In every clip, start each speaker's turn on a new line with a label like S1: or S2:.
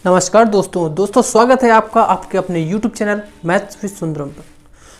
S1: नमस्कार दोस्तों स्वागत है आपका आपके अपने YouTube channel maths with Sundaram पर।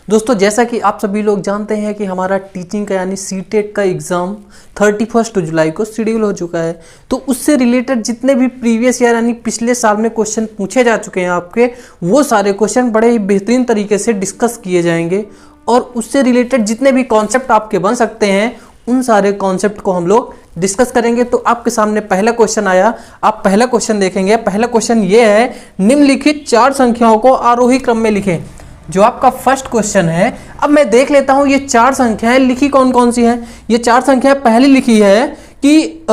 S1: दोस्तों जैसा कि आप सभी लोग जानते हैं कि हमारा टीचिंग का यानी सीटेट का एग्ज़ाम 31 जुलाई को शेड्यूल हो चुका है। तो उससे रिलेटेड जितने भी प्रीवियस ईयर यानी पिछले साल में क्वेश्चन पूछे जा चुके हैं आपके, वो सारे क्वेश्चन बड़े ही बेहतरीन तरीके से डिस्कस किए जाएंगे और उससे रिलेटेड जितने भी कॉन्सेप्ट आपके बन सकते हैं उन सारे कॉन्सेप्ट को हम लोग डिस्कस करेंगे। तो आपके सामने पहला क्वेश्चन आया, आप पहला क्वेश्चन देखेंगे। पहला क्वेश्चन ये है, निम्नलिखित 4 संख्याओं को आरोही क्रम में लिखें। जो आपका फर्स्ट क्वेश्चन है, अब मैं देख लेता हूं ये 4 संख्याएं लिखी कौन कौन सी हैं। ये 4 संख्याएं पहली लिखी है कि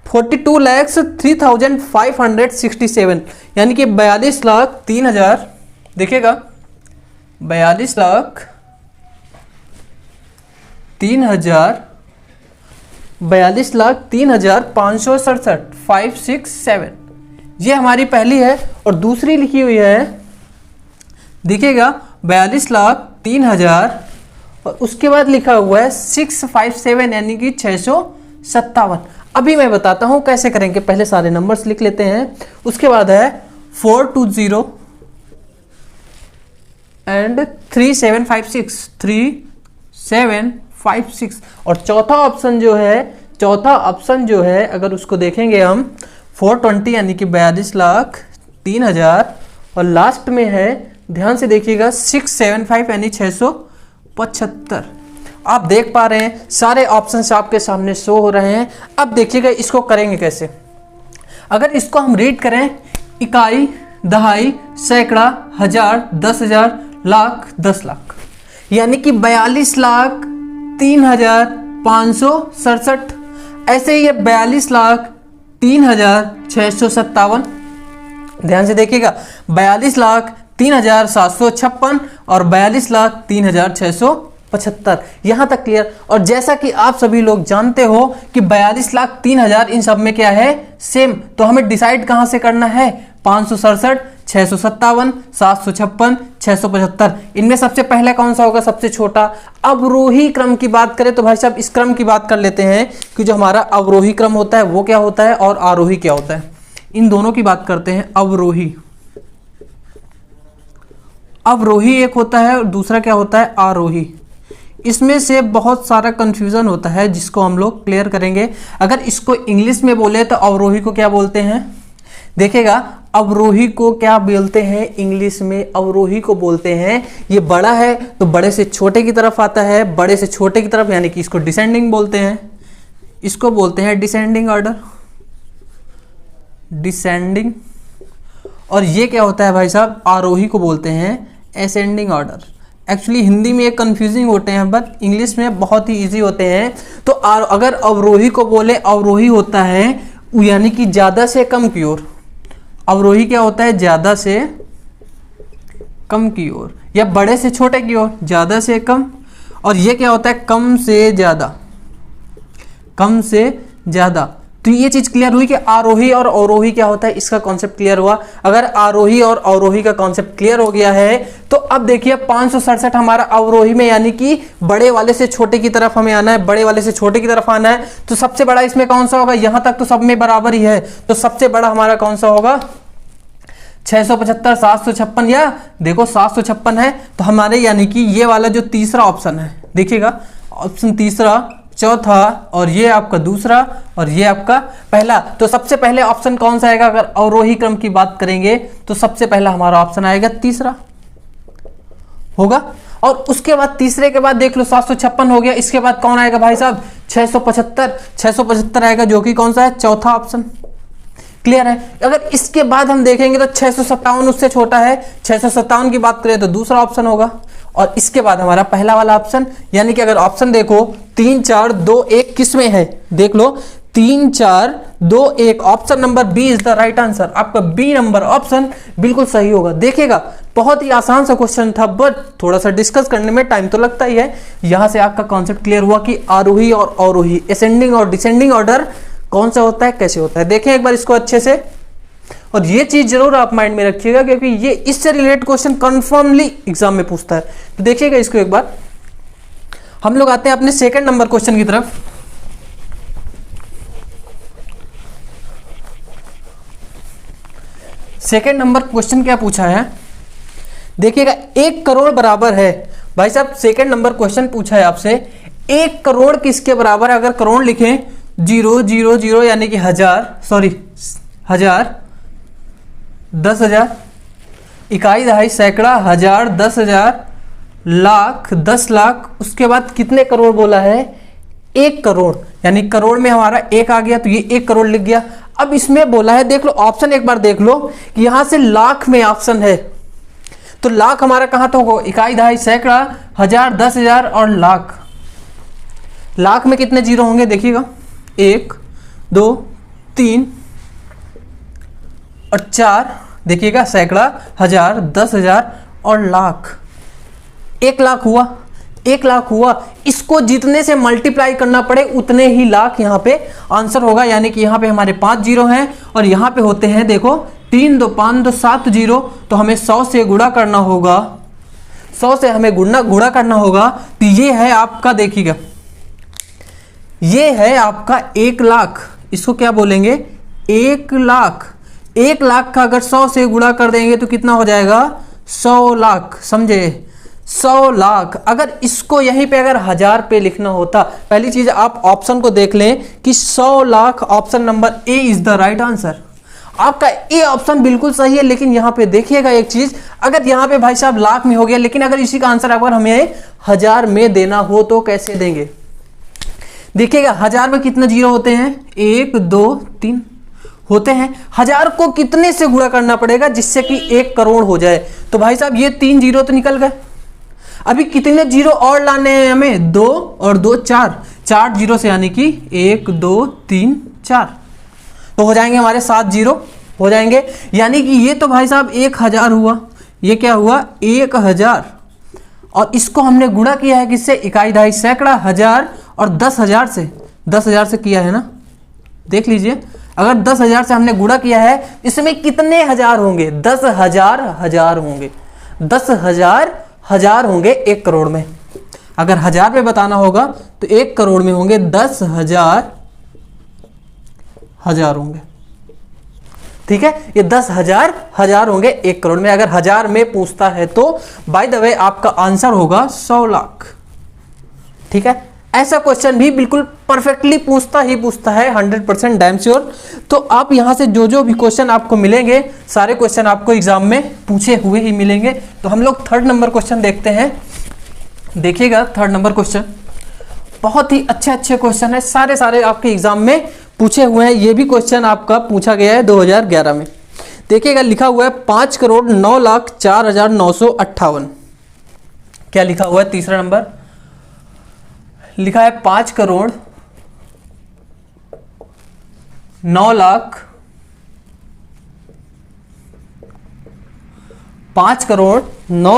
S1: 42,03,567 यानी कि 42,03,000, देखिएगा 42,03,567 567 ये हमारी पहली है। और दूसरी लिखी हुई है, देखिएगा 42,03,000 और उसके बाद लिखा हुआ है 657 यानी कि 657। अभी मैं बताता हूं कैसे करेंगे। पहले सारे नंबर्स लिख लेते हैं, उसके बाद है 420 एंड 3756 और चौथा ऑप्शन जो है अगर उसको देखेंगे हम 420 यानी कि 42,03,000 और लास्ट में है, ध्यान से देखिएगा 675 यानी 675। आप देख पा रहे हैं सारे ऑप्शंस आपके सामने शो हो रहे हैं। अब देखिएगा इसको करेंगे कैसे। अगर इसको हम रीड करें, इकाई, दहाई, सैकड़ा, हजार, 10,000, लाख, 10 लाख यानी कि 42,03,567। ऐसे ही 42,03,657। ध्यान से देखिएगा 42,03,756 और 42,03,675। यहां तक क्लियर। और जैसा कि आप सभी लोग जानते हो कि 42,03,000 इन सब में क्या है, सेम। तो हमें डिसाइड कहां से करना है, 567, 657, 756, 675। इनमें सबसे पहले कौन सा होगा, सबसे छोटा। अवरोही क्रम की बात करें तो भाई साहब इस क्रम की बात कर लेते हैं कि जो हमारा अवरोही क्रम होता है वो क्या होता है और आरोही क्या होता है। इन दोनों की बात करते हैं। अवरोही एक होता है और दूसरा क्या होता है, आरोही। इसमें से बहुत सारा कंफ्यूजन होता है जिसको हम लोग क्लियर करेंगे। अगर इसको इंग्लिश में बोले तो अवरोही को क्या बोलते हैं, देखिएगा अवरोही को क्या बोलते हैं इंग्लिश में, अवरोही को बोलते हैं, ये बड़ा है तो बड़े से छोटे की तरफ आता है, बड़े से छोटे की तरफ, यानी कि इसको डिसेंडिंग बोलते हैं। इसको बोलते हैं डिसेंडिंग ऑर्डर, डिसेंडिंग। और ये क्या होता है भाई साहब, आरोही को बोलते हैं असेंडिंग ऑर्डर। एक्चुअली हिंदी में कंफ्यूजिंग होते हैं बट इंग्लिश में बहुत ही इजी होते हैं। तो अगर अवरोही को बोले, अवरोही होता है यानी कि ज्यादा से कम की ओर। अवरोही क्या होता है, ज्यादा से कम की ओर या बड़े से छोटे की ओर, ज्यादा से कम। और ये क्या होता है, कम से ज्यादा, कम से ज्यादा। तो ये चीज क्लियर हुई कि आरोही और अवरोही क्या होता है, इसका कॉन्सेप्ट क्लियर हुआ। अगर आरोही और अवरोही का कॉन्सेप्ट क्लियर हो गया है तो अब देखिए 567 हमारा अवरोही में यानी कि बड़े वाले से छोटे की तरफ हमें आना है, बड़े वाले से छोटे की तरफ आना है। तो सबसे बड़ा इसमें कौन सा होगा, यहां तक तो सब में बराबर ही है, तो सबसे बड़ा हमारा कौन सा होगा, 675, 756 या देखो 756 है। तो हमारे यानी कि ये वाला जो तीसरा ऑप्शन है, देखिएगा ऑप्शन तीसरा, चौथा और ये आपका दूसरा और ये आपका पहला। तो सबसे पहले ऑप्शन कौन सा आएगा, अगर अवरोही क्रम की बात करेंगे तो सबसे पहला हमारा ऑप्शन आएगा तीसरा होगा। और उसके बाद तीसरे के बाद देख लो 756 हो गया। इसके बाद कौन आएगा भाई साहब, 675 आएगा, जो कि कौन सा है, चौथा ऑप्शन। क्लियर है। अगर इसके बाद हम देखेंगे तो 657 उससे छोटा है, 657 की बात करें तो दूसरा ऑप्शन होगा। और इसके बाद हमारा पहला वाला ऑप्शन, यानी कि अगर ऑप्शन देखो 3, 4, 2, 1 किस में है, देख लो 3, 4, 2, 1, option number B is the right answer. आपका बी नंबर ऑप्शन बिल्कुल सही होगा। देखिएगा बहुत ही आसान सा क्वेश्चन था बट थोड़ा सा डिस्कस करने में टाइम तो लगता ही है। यहां से आपका कॉन्सेप्ट क्लियर हुआ कि आरोही और अवरोही, असेंडिंग और डिसेंडिंग ऑर्डर कौन सा होता है, कैसे होता है। देखें एक बार इसको अच्छे से, और ये चीज जरूर आप माइंड में रखिएगा क्योंकि ये इससे रिलेटेड क्वेश्चन कंफर्मली एग्जाम में पूछता है। तो देखिएगा इसको एक बार। हम लोग आते हैं अपने सेकंड नंबर क्वेश्चन की तरफ। सेकेंड नंबर क्वेश्चन क्या पूछा है, देखिएगा 1 करोड़ बराबर है। भाई साहब सेकेंड नंबर क्वेश्चन पूछा है आपसे 1 करोड़ किसके बराबर है। अगर करोड़ लिखें 0 0 0 यानी कि हजार, 10,000, इकाई दहाई सैकड़ा, हजार, 10,000, लाख, 10 लाख, उसके बाद कितने करोड़ बोला है 1 करोड़, यानी करोड़ में हमारा 1 आ गया तो ये 1 करोड़ लिख गया। अब इसमें बोला है, देख लो ऑप्शन एक बार देख लो कि यहां से लाख में ऑप्शन है, तो लाख हमारा कहां तो होगा, इकाई दहाई सैकड़ा, हजार, 10,000 और लाख। लाख में कितने जीरो होंगे देखिएगा, 1 2 3 और 4, देखिएगा सैकड़ा, हजार, 10,000 और लाख। 1 लाख हुआ, 1 लाख हुआ, इसको जितने से मल्टीप्लाई करना पड़े उतने ही लाख यहाँ पे आंसर होगा। यानी कि यहाँ पे हमारे 5 जीरो हैं और यहाँ पे होते हैं देखो 3 2 5 2 7 जीरो, तो हमें 100 से गुणा करना होगा, 100 से हमें गुणा करना होगा। तो ये है आपका, देखिएगा ये है आपका 1 लाख, इसको क्या बोलेंगे 1 लाख। 1 लाख का अगर 100 से गुणा कर देंगे तो कितना हो जाएगा 100 लाख, समझे 100 लाख। अगर इसको यहीं पे अगर 1000 पे लिखना होता, पहली चीज आप ऑप्शन को देख लें कि 100 lakh, option number A is the right answer. आपका ए ऑप्शन बिल्कुल सही है, लेकिन यहां पे देखिएगा एक चीज, अगर यहां पे भाई साहब लाख में हो गया, लेकिन अगर इसी का आंसर अगर हमें 1000 में देना हो तो कैसे देंगे। देखिएगा 1000 में कितने जीरो होते हैं, 1 2 3 होते हैं। 1000 को कितने से गुणा करना पड़ेगा जिससे कि 1 करोड़ हो जाए। तो भाई साहब ये 3 जीरो तो निकल गए, अभी कितने जीरो और लाने हैं हमें, 2 और 2 4, 4 जीरो से यानी कि 1 2 3 4, तो हो जाएंगे हमारे 7 जीरो हो जाएंगे। यानी कि ये तो भाई साहब 1000 हुआ, ये क्या हुआ 1000, और इसको हमने गुणा किया है किससे, इकाई दहाई सैकड़ा, हजार और 10,000 से किया है ना। देख लीजिए अगर 10,000 से हमने गुणा किया है, इसमें कितने हजार होंगे, 10,000 हजार होंगे, 10,000 हजार होंगे 1 करोड़ में। अगर 1000 में बताना होगा तो 1 करोड़ में होंगे 10,000 हजार होंगे, ठीक है। ये 10,000 हजार होंगे 1 करोड़ में। अगर 1000 में पूछता है तो बाय द वे आपका आंसर होगा 100 लाख, ठीक है। ऐसा क्वेश्चन भी बिल्कुल परफेक्टली पूछता है 100% डैम श्योर। तो आप यहां से जो भी क्वेश्चन आपको मिलेंगे, सारे क्वेश्चन आपको एग्जाम में पूछे हुए ही मिलेंगे। तो हम लोग 3rd नंबर क्वेश्चन देखते हैं। देखिएगा 3rd नंबर क्वेश्चन बहुत ही अच्छे क्वेश्चन है, सारे आपके एग्जाम में पूछे हुए हैं। ये भी क्वेश्चन आपका पूछा गया है 2011 में। देखिएगा लिखा हुआ है 5,09,04,958। क्या लिखा हुआ है, तीसरा नंबर लिखा है 5 करोड़ 9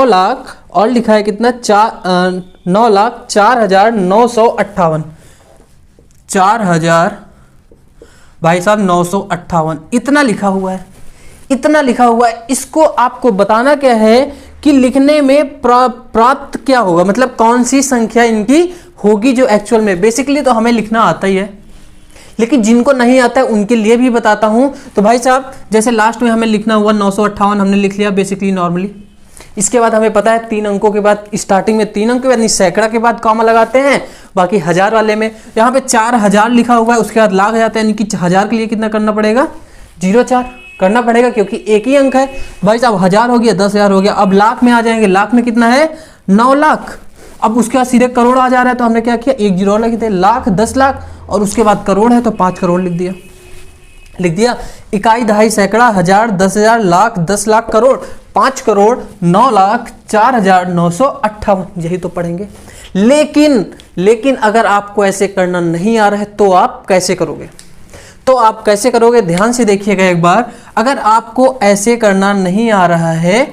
S1: लाख और लिखा है कितना 9,04,958, 4,000 भाई साहब 958, इतना लिखा हुआ है, इतना लिखा हुआ है। इसको आपको बताना क्या है कि लिखने में प्राप्त क्या होगा, मतलब कौन सी संख्या इनकी होगी जो एक्चुअल में। बेसिकली तो हमें लिखना आता ही है, लेकिन जिनको नहीं आता है उनके लिए भी बताता हूं। तो भाई साहब जैसे लास्ट में हमें लिखना हुआ 958 हमने लिख लिया बेसिकली नॉर्मली। इसके बाद हमें पता है 3 अंकों के बाद, स्टार्टिंग में 3 अंक के बाद सैकड़ा के बाद कॉमा लगाते हैं, बाकी 1000 वाले में यहाँ पे 4,000 लिखा हुआ है, उसके बाद लाख जाता है, यानी कि 1000 के लिए कितना करना पड़ेगा 04 करना पड़ेगा, क्योंकि एक ही अंक है। भाई साहब 1000 हो गया, 10,000 हो गया। अब लाख में आ जाएंगे, लाख में कितना है 9 लाख। अब उसके बाद सीधे करोड़ आ जा रहा है, तो हमने क्या किया 1 जीरो लिख दिया, लाख 10 लाख और उसके बाद करोड़ है तो 5 करोड़ लिख दिया। इकाई दहाई सैकड़ा, हजार, 10,000, लाख, 10 लाख, करोड़, 5 करोड़ 9,04,958, यही तो पढ़ेंगे। लेकिन अगर आपको ऐसे करना नहीं आ रहा है तो आप कैसे करोगे, ध्यान से देखिएगा एक बार। अगर आपको ऐसे करना नहीं आ रहा है,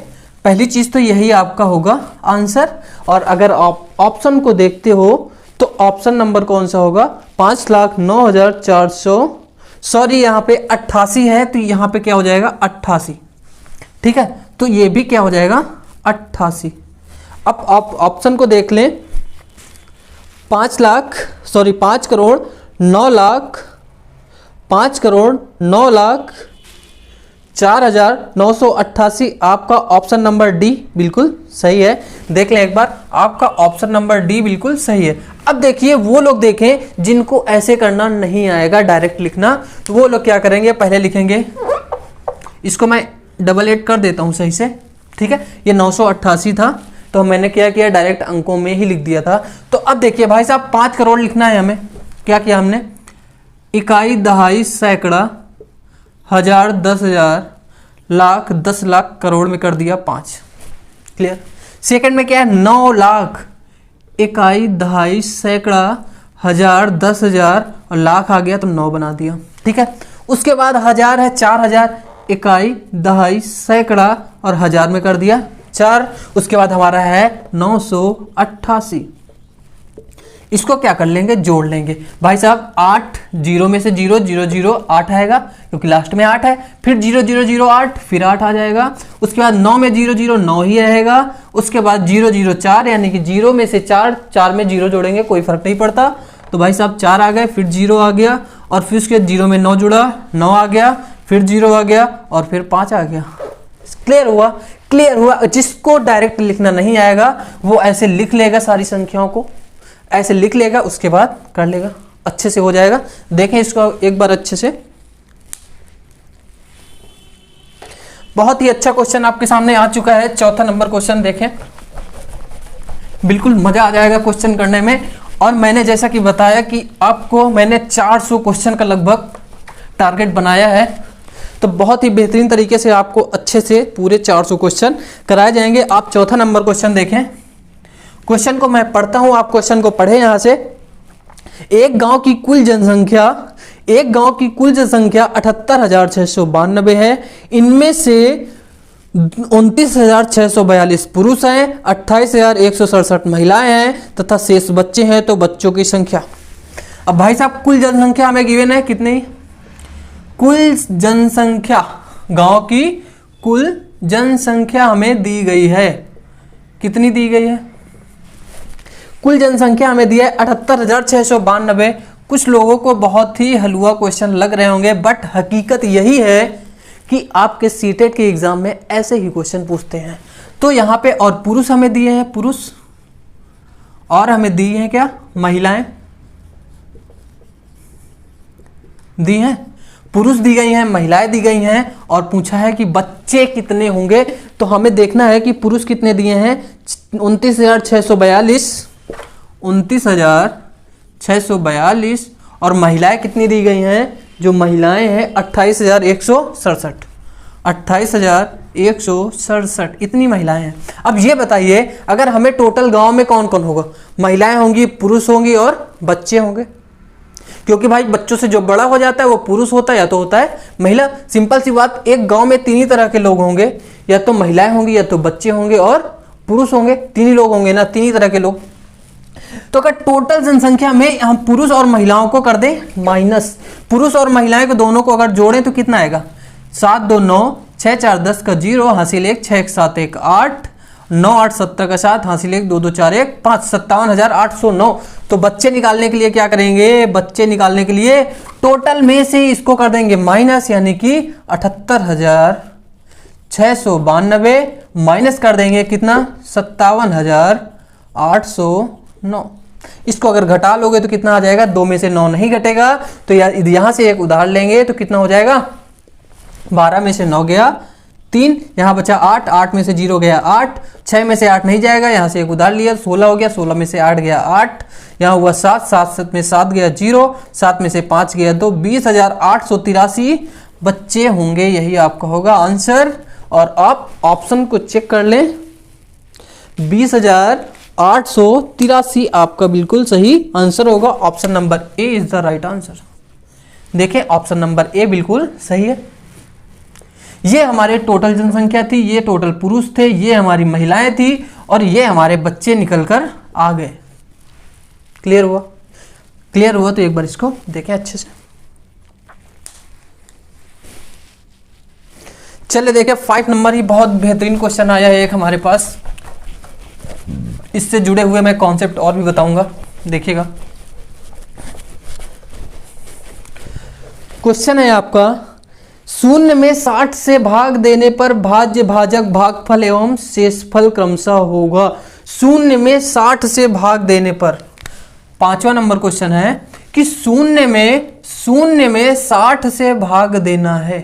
S1: पहली चीज तो यही आपका होगा आंसर। और अगर आप ऑप्शन को देखते हो तो ऑप्शन नंबर कौन सा होगा, 5,09,400, सॉरी यहाँ पे 88 है, तो यहाँ पे क्या हो जाएगा 88, ठीक है। तो ये भी क्या हो जाएगा 88। अब आप ऑप्शन को देख लें, 5 करोड़ 9 लाख 5 करोड़ 9 लाख 4988 आपका ऑप्शन नंबर डी बिल्कुल सही है। देख लें एक बार, आपका ऑप्शन नंबर डी बिल्कुल सही है। अब देखिए वो लोग देखें जिनको ऐसे करना नहीं आएगा डायरेक्ट लिखना, तो वो लोग क्या करेंगे, पहले लिखेंगे, इसको मैं डबल एड कर देता हूं सही से, ठीक है। ये 988 था तो मैंने क्या किया, डायरेक्ट अंकों में ही लिख दिया था। तो अब देखिए भाई साहब 5 करोड़ लिखना है हमें, क्या किया हमने, इकाई, दहाई, सैकड़ा, हजार, 10,000, लाख, 10 लाख, करोड़ में कर दिया 5। क्लियर। सेकंड में क्या है, 9 लाख, इकाई, दहाई, सैकड़ा, हजार, 10,000 और लाख आ गया तो 9 बना दिया, ठीक है। उसके बाद हजार है, 4,000, इकाई, दहाई, सैकड़ा और हजार में कर दिया 4। उसके बाद हमारा है 988, इसको क्या कर लेंगे, जोड़ लेंगे भाई साहब। 8 जीरो में से 0 0 0 8 आएगा क्योंकि लास्ट में 8 है, फिर 0 0 0 8, फिर 8 आ जाएगा। उसके बाद 9 में 0 0 9 ही रहेगा। उसके बाद 0 0 4 यानी कि 0 में से 4, 4 में 0 जोड़ेंगे कोई फर्क नहीं पड़ता, तो भाई साहब 4 आ गए, फिर 0 आ गया और फिर उसके 0 में 9 जुड़ा, 9 आ गया, फिर 0 आ गया और फिर 5 आ गया। क्लियर हुआ, क्लियर हुआ। जिसको डायरेक्ट लिखना नहीं आएगा वो ऐसे लिख लेगा, सारी संख्याओं को ऐसे लिख लेगा, उसके बाद कर लेगा, अच्छे से हो जाएगा। देखें इसको एक बार अच्छे से, बहुत ही अच्छा क्वेश्चन आपके सामने आ चुका है। चौथा नंबर क्वेश्चन देखें, बिल्कुल मजा आ जाएगा क्वेश्चन करने में। और मैंने जैसा कि बताया कि आपको मैंने 400 क्वेश्चन का लगभग टारगेट बनाया है, तो बहुत ही बेहतरीन तरीके से आपको अच्छे से पूरे 400 क्वेश्चन कराए जाएंगे। आप चौथा नंबर क्वेश्चन देखें, क्वेश्चन को मैं पढ़ता हूं, आप क्वेश्चन को पढ़े यहां से। एक गांव की कुल जनसंख्या 78,692 है। इनमें से 29,642 पुरुष हैं, 28,167 महिलाएं हैं तथा शेष बच्चे हैं। तो बच्चों की संख्या, अब भाई साहब कुल जनसंख्या हमें गिवन है कितनी, कुल जनसंख्या, गांव की कुल जनसंख्या हमें दी गई है, कितनी दी गई है, कुल जनसंख्या हमें दी है 78,692। कुछ लोगों को बहुत ही हलवा क्वेश्चन लग रहे होंगे, बट हकीकत यही है कि आपके सीटेट के एग्जाम में ऐसे ही क्वेश्चन पूछते हैं। तो यहाँ पे और पुरुष हमें दिए हैं, पुरुष, और हमें दी हैं क्या, महिलाएं दी हैं, पुरुष दी गई हैं, महिलाएं दी गई हैं, और पूछा है कि बच्चे कितने होंगे। तो हमें देखना है कि पुरुष कितने दिए हैं, 29,642 और महिलाएं कितनी दी गई हैं, जो महिलाएं हैं 28,167 इतनी महिलाएं हैं। अब ये बताइए अगर हमें टोटल गांव में कौन कौन होगा, महिलाएं होंगी, पुरुष होंगी और बच्चे होंगे, क्योंकि भाई बच्चों से जो बड़ा हो जाता है वो पुरुष होता है या तो होता है महिला। सिंपल सी बात, एक गांव में 3 ही तरह के लोग होंगे, या तो महिलाएं होंगी, या तो बच्चे होंगे और पुरुष होंगे, 3 ही लोग होंगे ना, 3 ही तरह के लोग। तो अगर टोटल जनसंख्या में हम पुरुष और महिलाओं को कर दें माइनस, पुरुष और महिलाएं को दोनों को अगर जोड़ें तो कितना आएगा, 7 2 9, 6 4 10 का 0, हासिल 1, 6 1 7 1 8, 9 8 17 का 7, हासिल 1, 2 2 4 1 5, 57,809। तो बच्चे निकालने के लिए क्या करेंगे, बच्चे निकालने के लिए टोटल में से इसको कर देंगे माइनस, यानी कि 78,692 माइनस कर देंगे कितना, 57,809। इसको अगर घटा लोगे तो कितना आ जाएगा, 2 में से 9 नहीं घटेगा, तो यहां से एक उदाहरण लेंगे तो कितना हो जाएगा, 12 में से 9 गया 3, यहाँ बचा 8, 8 में से 0 गया 8, 6 में से 8 नहीं जाएगा, यहाँ से एक उधार लिया 16 हो गया, 16 में से 8 गया 8, यहाँ हुआ 7, 7 में 7 गया 0, 7 में से 5 गया 2, 20,883 बच्चे होंगे, यही आपका होगा आंसर। और आप ऑप्शन को चेक कर लें, 20,883 आपका बिल्कुल सही आंसर होगा। Option number A is the right answer. देखें ऑप्शन नंबर ए बिल्कुल सही है। ये हमारे टोटल जनसंख्या थी, ये टोटल पुरुष थे, ये हमारी महिलाएं थी, और ये हमारे बच्चे निकलकर आ गए। क्लियर हुआ, क्लियर हुआ। तो एक बार इसको देखें अच्छे से। चलिए देखें 5 नंबर ही बहुत बेहतरीन क्वेश्चन आया है एक हमारे पास, इससे जुड़े हुए मैं कॉन्सेप्ट और भी बताऊंगा, देखिएगा। क्वेश्चन है आपका, शून्य में 60 से भाग देने पर भाज्य, भाजक, भागफल एवं शेषफल क्रमशः होगा। शून्य में 60 से भाग देने पर, 5वां नंबर क्वेश्चन है कि शून्य में 60 से भाग देना है।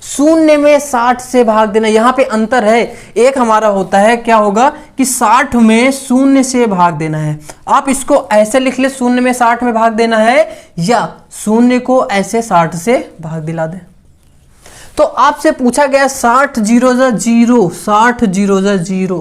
S1: शून्य में 60 से भाग देना, यहां पे अंतर है। एक हमारा होता है क्या होगा कि 60 में शून्य से भाग देना है। आप इसको ऐसे लिख ले, शून्य में 60 में भाग देना है, या शून्य को ऐसे 60 से भाग दिला दे। तो आपसे पूछा गया 60 जीरो जा जीरो, 60 जीरो जा जीरो,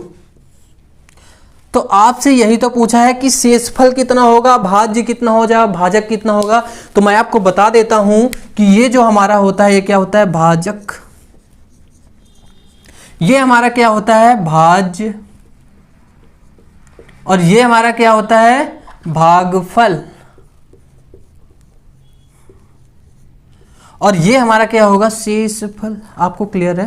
S1: तो आपसे यही तो पूछा है कि शेषफल कितना होगा, भाज्य कितना हो जाएगा, भाजक कितना होगा। तो मैं आपको बता देता हूं कि ये जो हमारा होता है ये क्या होता है, भाजक। ये हमारा क्या होता है, भाज्य। और ये हमारा क्या होता है, भागफल। और ये हमारा क्या होगा, शेषफल। आपको क्लियर है?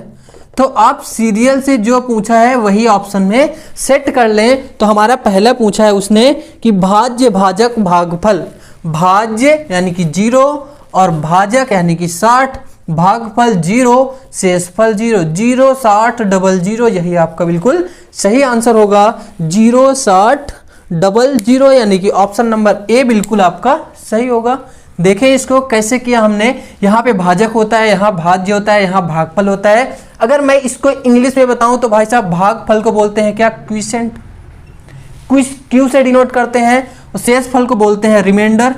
S1: तो आप सीरियल से जो पूछा है वही ऑप्शन में सेट कर लें। तो हमारा पहला पूछा है उसने कि भाज्य, भाजक, भागफल। भाज्य यानी कि 0 और भाजक यानी कि 60, भागफल 0, शेषफल 0। 0 60 00, यही आपका बिल्कुल सही आंसर होगा। 0 60 00 यानी कि ऑप्शन नंबर ए बिल्कुल आपका सही होगा। देखें इसको कैसे किया हमने। यहाँ पे भाजक होता है, यहाँ भाज्य होता है, यहाँ भागफल होता है। अगर मैं इसको इंग्लिश में बताऊं तो भाई साहब भागफल को बोलते हैं क्या, क्विसेंट। क्यू से डिनोट करते हैं। और शेषफल को बोलते हैं रिमाइंडर।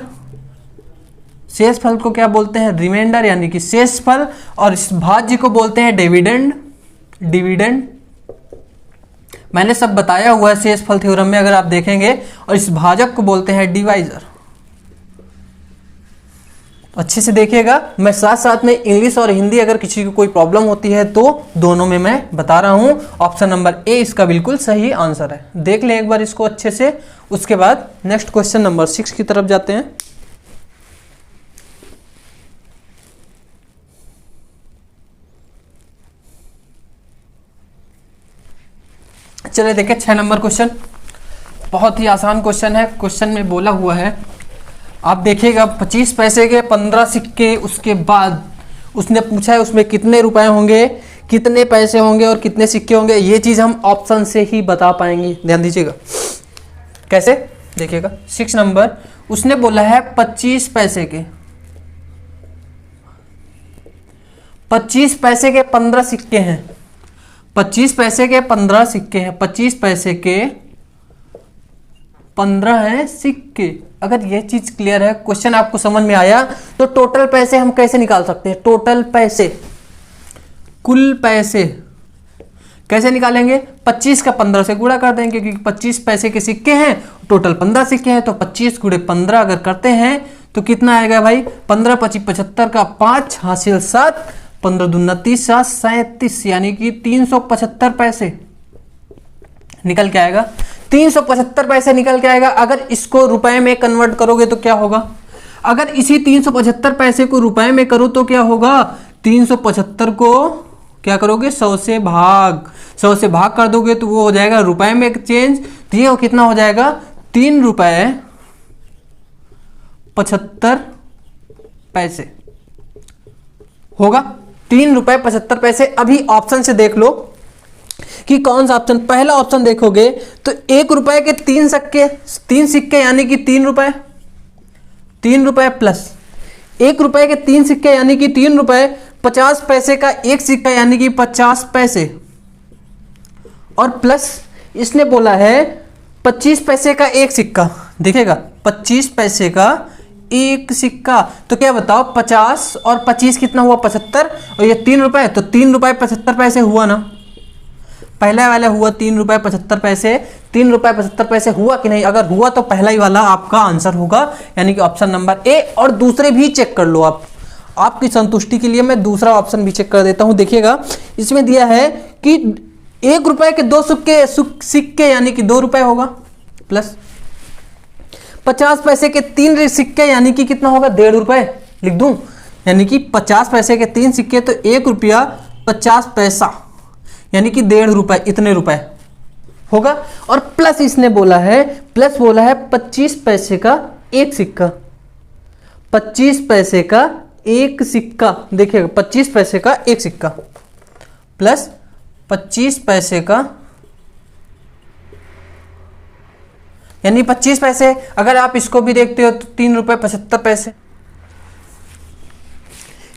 S1: शेषफल को क्या बोलते हैं, रिमाइंडर यानी कि शेषफल। और इस भाज्य को बोलते हैं डिविडेंड, डिविडेंड। मैंने सब बताया हुआ है शेषफल थ्योरम में, अगर आप देखेंगे। और इस भाजक को बोलते हैं डिवाइजर। अच्छे से देखिएगा, मैं साथ साथ में इंग्लिश और हिंदी, अगर किसी को कोई प्रॉब्लम होती है तो दोनों में मैं बता रहा हूं। ऑप्शन नंबर ए इसका बिल्कुल सही आंसर है। देख लें एक बार इसको अच्छे से। उसके बाद नेक्स्ट क्वेश्चन नंबर 6 की तरफ जाते हैं। चलिए देखिए 6 नंबर क्वेश्चन, बहुत ही आसान क्वेश्चन है। क्वेश्चन में बोला हुआ है, आप देखिएगा 25 पैसे के 15 सिक्के, उसके बाद उसने पूछा है उसमें कितने रुपए होंगे, कितने पैसे होंगे और कितने सिक्के होंगे। ये चीज हम ऑप्शन से ही बता पाएंगे। ध्यान दीजिएगा कैसे, देखिएगा 6 नंबर उसने बोला है 25 पैसे के, 25 पैसे के 15 सिक्के हैं। 25 पैसे के 15 सिक्के हैं, 25 पैसे के 15 हैं सिक्के। अगर ये चीज क्लियर है, क्वेश्चन आपको समझ में आया, तो टोटल पैसे हम कैसे निकाल सकते हैं। टोटल पैसे, कुल पैसे कैसे निकालेंगे, 25 का 15 से गुणा कर देंगे, क्योंकि 25 पैसे के सिक्के हैं, टोटल 15 सिक्के हैं। तो 25 गुणे 15 अगर करते हैं तो कितना आएगा भाई, 15 25 75 का 5 हासिल 7, 15 दूना 30 7 37, यानी कि 375 पैसे निकल के आएगा। 375 पैसे निकल के आएगा। अगर इसको रुपए में कन्वर्ट करोगे तो क्या होगा, अगर इसी 375 पैसे को रुपए में करो तो क्या होगा, 375 को क्या करोगे, 100 से भाग कर दोगे तो वो हो जाएगा रुपए में चेंज। तो ये कितना हो जाएगा, 3 रुपए 75 पैसे होगा। 3 रुपए 75 पैसे। अभी ऑप्शन से देख लो कि कौन सा ऑप्शन। पहला ऑप्शन देखोगे तो 1 रुपए के 3 सिक्के यानी कि 3 रुपए, 3 रुपए प्लस 1 रुपए के 3 सिक्के यानी कि 3 रुपए, 50 पैसे का 1 सिक्का यानी कि 50 पैसे, और प्लस इसने बोला है 25 पैसे का 1 सिक्का। देखिएगा 25 पैसे का 1 सिक्का, तो क्या बताओ 50 और 25 कितना हुआ, 75, और ये 3 रुपए, तो 3 रुपए 75 पैसे हुआ ना। पहला वाला हुआ 3 रुपए 75 पैसे, 3 रुपए 75 पैसे हुआ कि नहीं। अगर हुआ तो पहला ही वाला आपका आंसर होगा, यानी कि ऑप्शन नंबर ए। और दूसरे भी चेक कर लो आप, आपकी संतुष्टि के लिए मैं दूसरा ऑप्शन भी चेक कर देता हूं। देखिएगा इसमें दिया है कि 1 रुपए के 2 सिक्के यानी कि 2 रुपए होगा, प्लस 50 पैसे के 3 सिक्के यानी कि कितना होगा, 1.5 रुपए लिख दूं, यानी कि 50 पैसे के 3 सिक्के तो 1 रुपया 50 पैसा यानी कि 1.5 रुपए, इतने रुपए होगा। और प्लस इसने बोला है, प्लस बोला है 25 पैसे का 1 सिक्का, 25 पैसे का एक सिक्का, देखिएगा 25 पैसे का एक सिक्का प्लस 25 पैसे का, यानी 25 पैसे। अगर आप इसको भी देखते हो तो 3 रुपये 75 पैसे।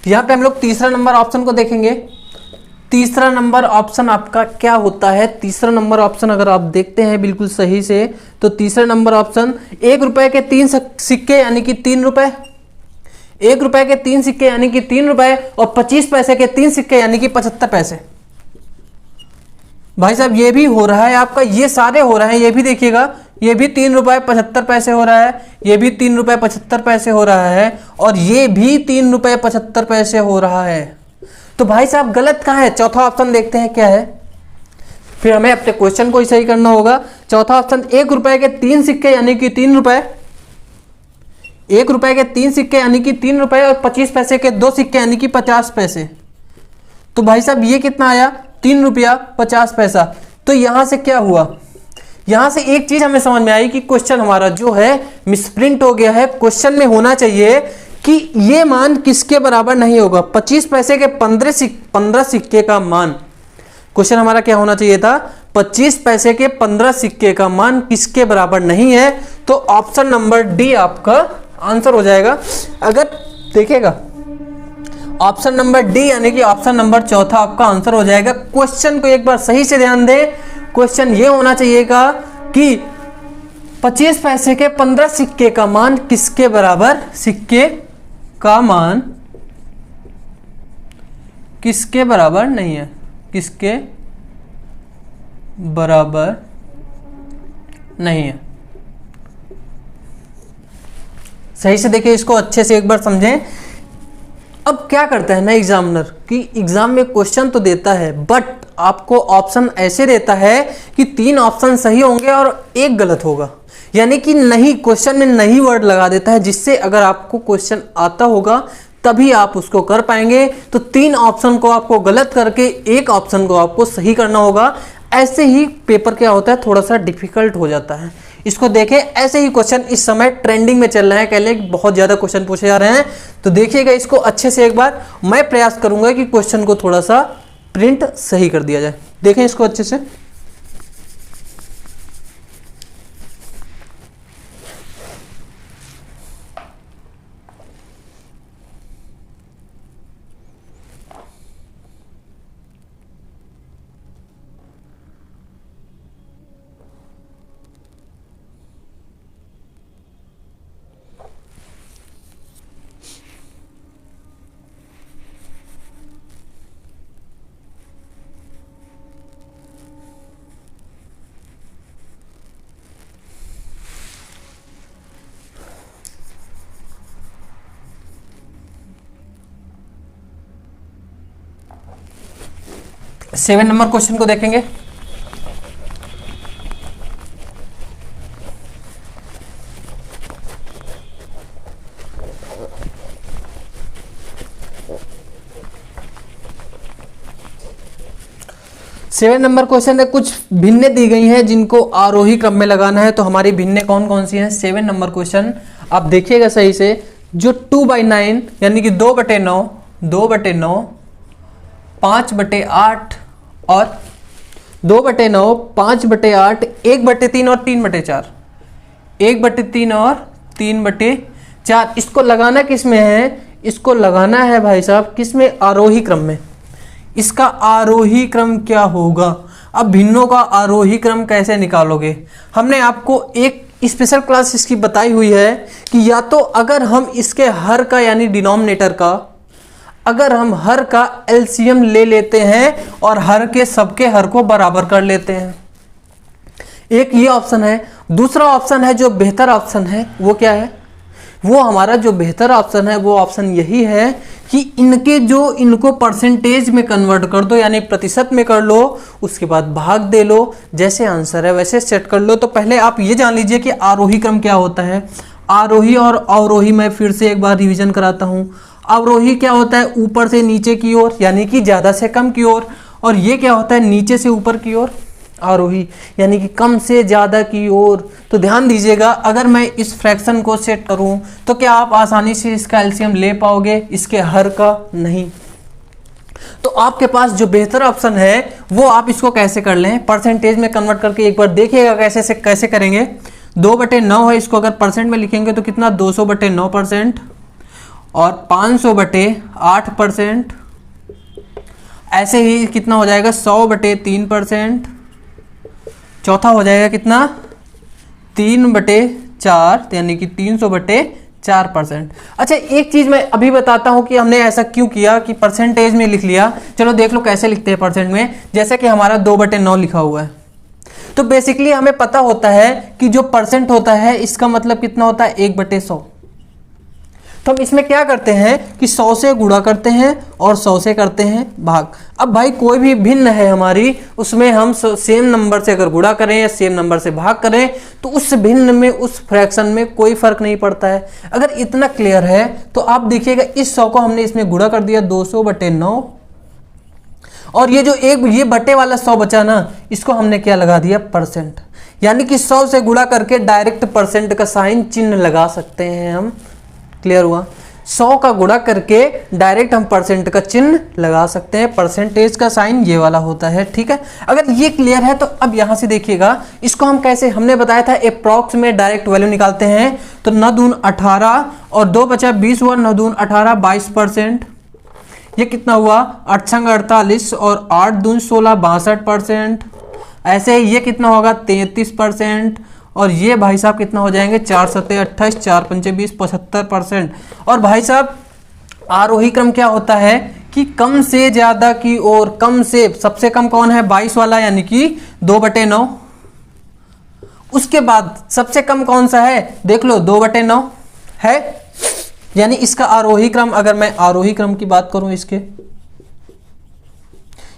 S1: यहां पे हम लोग तीसरा नंबर ऑप्शन को देखेंगे। तीसरा नंबर ऑप्शन आपका क्या होता है? तीसरा नंबर ऑप्शन अगर आप देखते हैं बिल्कुल सही से, तो तीसरा नंबर ऑप्शन 1 रुपए के 3 सिक्के यानी कि 3 रुपए, 1 रुपए के 3 सिक्के यानी कि 3 रुपए, और 25 पैसे के 3 सिक्के यानी कि 75 पैसे। भाई साहब ये भी हो रहा है आपका, ये सारे हो रहे हैं, ये भी देखिएगा, ये भी 3 रुपए 75 पैसे हो रहा है, ये भी 3 रुपए 75 पैसे हो रहा है, और ये भी 3 रुपए 75 पैसे हो रहा है। तो भाई साहब गलत कहाँ है? चौथा ऑप्शन देखते हैं क्या है, फिर हमें अपने क्वेश्चन को ही सही करना होगा। चौथा ऑप्शन 1 रुपए के 3 सिक्के यानी कि 3 रुपए, 1 रुपए के 3 सिक्के यानी कि 3 रुपए, और 25 पैसे के 2 सिक्के यानी कि 50 पैसे। तो भाई साहब ये कितना आया? 3 रुपया 50 पैसा। तो यहां से क्या हुआ? यहां से एक चीज हमें समझ में आई कि क्वेश्चन हमारा जो है मिसप्रिंट हो गया है। क्वेश्चन में होना चाहिए कि ये मान किसके बराबर नहीं होगा। 25 पैसे के 15 सिक्के का मान, क्वेश्चन हमारा क्या होना चाहिए था? 25 पैसे के 15 सिक्के का मान किसके बराबर नहीं है? तो ऑप्शन नंबर डी आपका आंसर हो जाएगा। अगर देखिएगा ऑप्शन नंबर डी यानी कि ऑप्शन नंबर चौथा आपका आंसर हो जाएगा। क्वेश्चन को एक बार सही से ध्यान दें। क्वेश्चन ये होना चाहिएगा कि 25 पैसे के 15 सिक्के का मान किसके बराबर, सिक्के का मान किसके बराबर नहीं है, किसके बराबर नहीं है। सही से देखिए, इसको अच्छे से एक बार समझें। अब क्या करता है ना एग्जामिनर कि एग्जाम में क्वेश्चन तो देता है, बट आपको ऑप्शन ऐसे देता है कि 3 ऑप्शन सही होंगे और एक गलत होगा, यानी कि नहीं, क्वेश्चन में नहीं वर्ड लगा देता है, जिससे अगर आपको क्वेश्चन आता होगा तभी आप उसको कर पाएंगे। तो 3 ऑप्शन को आपको गलत करके एक ऑप्शन को आपको सही करना होगा। ऐसे ही पेपर क्या होता है, थोड़ा सा डिफिकल्ट हो जाता है। इसको देखें, ऐसे ही क्वेश्चन इस समय ट्रेंडिंग में चल रहे हैं, कह लें बहुत ज्यादा क्वेश्चन पूछे जा रहे हैं। तो देखिएगा इसको अच्छे से एक बार। मैं प्रयास करूंगा कि क्वेश्चन को थोड़ा सा प्रिंट सही कर दिया जाए। देखें इसको अच्छे से। सेवन नंबर क्वेश्चन को देखेंगे। सेवन नंबर क्वेश्चन है, कुछ भिन्नें दी गई हैं जिनको आरोही क्रम में लगाना है। तो हमारी भिन्नें कौन कौन सी हैं? 7 नंबर क्वेश्चन आप देखिएगा सही से। जो 2/9 यानी कि 2/9, 2/9, 5/8 और 2/9, 5/8, 1/3 और 3/4, 1/3 और 3/4। इसको लगाना किस में है? इसको लगाना है भाई साहब किस में? आरोही क्रम में। इसका आरोही क्रम क्या होगा? अब भिन्नों का आरोही क्रम कैसे निकालोगे? हमने आपको एक स्पेशल क्लास इसकी बताई हुई है कि या तो अगर हम इसके हर का यानी डिनोमिनेटर का, अगर हम हर का एलसीएम ले लेते हैं और हर के सबके हर को बराबर कर लेते हैं, एक ये ऑप्शन है। दूसरा ऑप्शन है जो बेहतर ऑप्शन है, वो क्या है? वो हमारा जो बेहतर ऑप्शन है वो ऑप्शन यही है कि इनको परसेंटेज में कन्वर्ट कर दो, यानी प्रतिशत में कर लो, उसके बाद भाग दे लो, जैसे आंसर है वैसे सेट कर लो। तो पहले आप ये जान लीजिए कि आरोही क्रम क्या होता है। आरोही और अवरोही मैं फिर से एक बार रिवीजन कराता हूँ। अवरोही क्या होता है? ऊपर से नीचे की ओर, यानी कि ज्यादा से कम की ओर। और ये क्या होता है? नीचे से ऊपर की ओर। आरोही यानी कि कम से ज़्यादा की ओर। तो ध्यान दीजिएगा, अगर मैं इस फ्रैक्शन को सेट करूं तो क्या आप आसानी से इसका एलसीएम ले पाओगे? इसके हर का नहीं। तो आपके पास जो बेहतर ऑप्शन है वो आप इसको कैसे कर लें, परसेंटेज में कन्वर्ट करके एक बार देखिएगा कैसे करेंगे। 2/9 है, इसको अगर परसेंट में लिखेंगे तो कितना 200/9% और 500/8%। ऐसे ही कितना हो जाएगा 100/3%। चौथा हो जाएगा कितना 3/4 यानी कि 300/4%। अच्छा, एक चीज मैं अभी बताता हूं कि हमने ऐसा क्यों किया कि परसेंटेज में लिख लिया। चलो देख लो कैसे लिखते हैं परसेंट में। जैसे कि हमारा 2/9 लिखा हुआ है, तो बेसिकली हमें पता होता है कि जो परसेंट होता है इसका मतलब कितना होता है 1/100। तो हम इसमें क्या करते हैं कि 100 से गुणा करते हैं और 100 से करते हैं भाग। अब भाई कोई भी भिन्न है हमारी, उसमें हम सेम नंबर से अगर गुणा करें या सेम नंबर से भाग करें तो उस भिन्न में, उस फ्रैक्शन में कोई फर्क नहीं पड़ता है। अगर इतना क्लियर है तो आप देखिएगा इस 100 को हमने इसमें गुणा कर दिया 200/9 और ये जो ये बटे वाला 100 बचा ना, इसको हमने क्या लगा दिया परसेंट। यानी कि 100 से गुणा करके डायरेक्ट परसेंट का साइन चिन्ह लगा सकते हैं हम। क्लियर हुआ? 100 का गुणा करके डायरेक्ट हम परसेंट का चिन्ह लगा सकते हैं। परसेंटेज का साइन ये वाला होता है। ठीक है, अगर ये क्लियर है तो अब यहां से देखिएगा इसको हम कैसे, हमने बताया था अप्रॉक्स में डायरेक्ट वैल्यू निकालते हैं। तो 9 दून 18 और 2 बचा 20 हुआ, 9 दून 18 22%। ये कितना हुआ 8 छंग 48 और 8 दून 16 62%। ऐसे ये कितना होगा 33%। और ये भाई साहब कितना हो जाएंगे 4 सत्ते 28 4 पंचे 20 75%। और भाई साहब आरोही क्रम क्या होता है कि कम से ज्यादा की ओर, कम से सबसे कम कौन है 22 वाला यानी कि 2/9। उसके बाद सबसे कम कौन सा है देख लो 2/9 है, यानी इसका आरोही क्रम, अगर मैं आरोही क्रम की बात करूं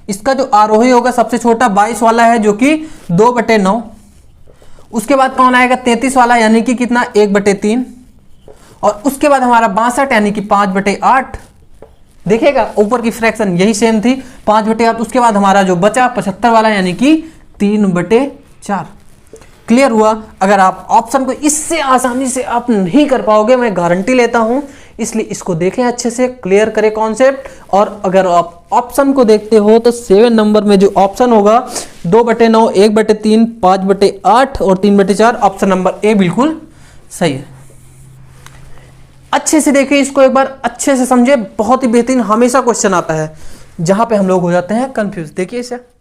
S1: इसका जो आरोही होगा सबसे छोटा 22 वाला है जो कि 2/9। उसके बाद कौन आएगा 33 वाला यानी कि कितना 1/3 और उसके बाद हमारा 62 यानी कि 5/8। देखिएगा ऊपर की फ्रैक्शन यही सेम थी 5/8। उसके बाद हमारा जो बचा 75 वाला यानी कि 3/4। क्लियर हुआ? अगर आप ऑप्शन को इससे आसानी से आप नहीं कर पाओगे, मैं गारंटी लेता हूं, इसलिए इसको देखें अच्छे से, क्लियर करें कॉन्सेप्ट। और अगर आप ऑप्शन को देखते हो तो 7 नंबर में जो ऑप्शन होगा 2/9 1/3 5/8 और 3/4, ऑप्शन नंबर ए बिल्कुल सही है। अच्छे से देखिए इसको एक बार, अच्छे से समझे, बहुत ही बेहतरीन हमेशा क्वेश्चन आता है जहां पे हम लोग हो जाते हैं कंफ्यूज। देखिए इसे